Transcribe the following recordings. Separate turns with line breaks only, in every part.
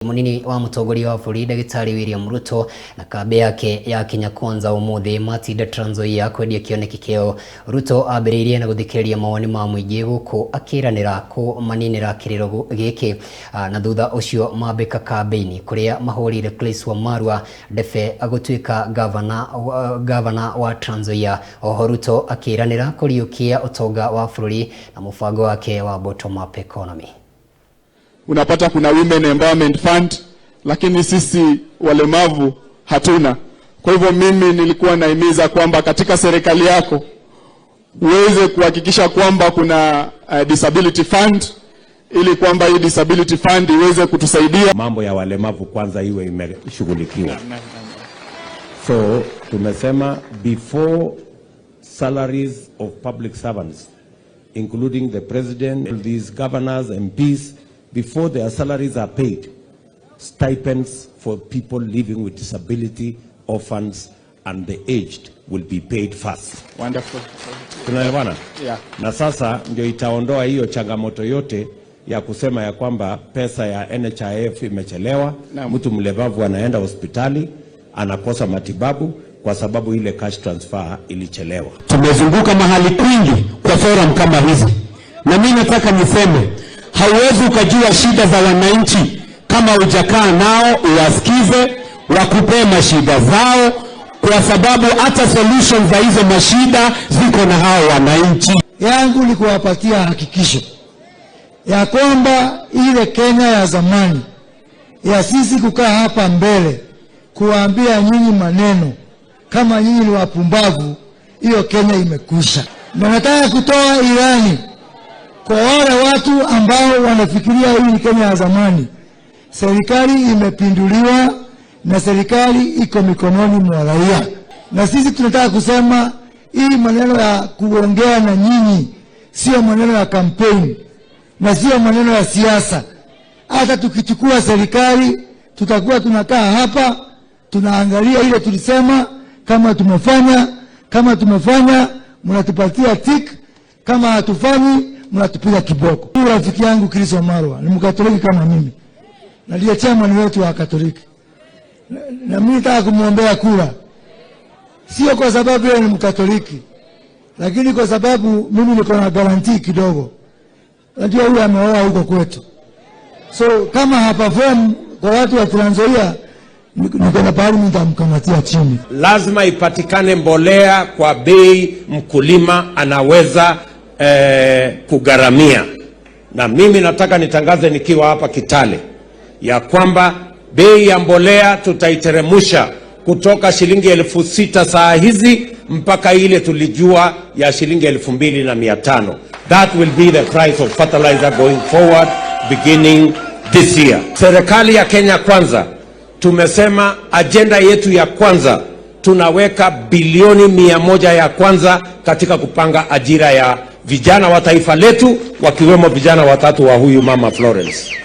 Munini wa mutongoria wa Florida Kitale William Ruto na kambi yake ya Kwanza umuthi matinda Trans Nzoia kwendia kioneki kio. Ruto ambiririe na guthikiriria mawoni ma muingi guku akiranira ku maninira kiriro giki na thutha ucio mambika kambeini kuria mahurire Chris wa Marwa Defe agutwika governor wa Trans Nzoia. Oho Ruto akiranira kuriukia utonga wa bũrũri na mubango wake wa bottom up economy.
Unapata kuna Women Empowerment Fund, lakini sisi walemavu hatuna. Kwa hivyo mimi nilikuwa naimiza kwamba katika serikali yako uweze kuhakikisha kwamba kuna disability fund, ili kwamba hii disability fund iweze kutusaidia.
Mambo ya walemavu kwanza iwe imeshughulikiwa. So tumesema before salaries of public servants, including the president, these governors, MPs, before their salaries are paid, stipends for people living with disability, orphans, and the aged will be paid first.
Wonderful.
Tunaelewana?
Yeah.
Na sasa ndio itaondoa hiyo changamoto yote ya kusema ya kwamba pesa ya NHIF imechelewa, mtu mlemavu anaenda hospitali, anakosa matibabu kwa sababu ile cash transfer ilichelewa.
Tumezunguka mahali kwingi kwa forum kama hizi. Na mimi nataka niseme, hauwezi ukajua shida za wananchi kama hujakaa nao uwasikize, wakupee mashida zao, kwa sababu hata solutions za hizo mashida ziko na hao wananchi.
Yangu ni kuwapatia hakikisho ya kwamba ile Kenya ya zamani ya sisi kukaa hapa mbele kuambia nyinyi maneno kama nyinyi ni wapumbavu, hiyo Kenya imekwisha. Na nataka kutoa ilani kwa wale watu ambao wanafikiria hii ni Kenya ya zamani. Serikali imepinduliwa na serikali iko mikononi mwa raia. Na sisi tunataka kusema hii maneno ya kuongea na nyinyi sio maneno ya kampeni na sio maneno ya siasa. Hata tukichukua serikali tutakuwa tunakaa hapa tunaangalia ile tulisema, kama tumefanya mnatupatia tick, kama hatufanyi mnatupiga kiboko. Rafiki yangu Chris wa Marwa ni Mkatoliki kama mimi, na ndiye chairman wetu wa Katoliki, na mimi nataka kumwombea kura, sio kwa sababu yeye ni Mkatoliki, lakini kwa sababu mimi niko na guarantee kidogo. Najua huyu ameoa huko kwetu, so kama haperform kwa watu wa Trans Nzoia, niko na pahali nitamkamatia chini.
Lazima ipatikane mbolea kwa bei mkulima anaweza kugaramia. Na mimi nataka nitangaze nikiwa hapa Kitale ya kwamba bei ya mbolea tutaiteremusha kutoka shilingi 6,000 saa hizi mpaka ile tulijua ya shilingi 2,500. That will be the price of fertilizer going forward beginning this year. Serikali ya Kenya Kwanza tumesema agenda yetu ya kwanza tunaweka bilioni 100 ya kwanza katika kupanga ajira ya vijana wa taifa letu, wakiwemo vijana watatu wa huyu mama Florence.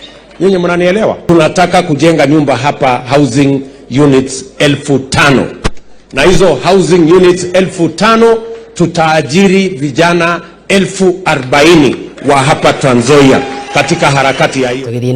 Nyinyi mnanielewa? Tunataka kujenga nyumba hapa, housing units 5,000. Na hizo housing units 5,000 tutaajiri vijana 40,000 wa hapa Trans Nzoia katika harakati ya hiyo.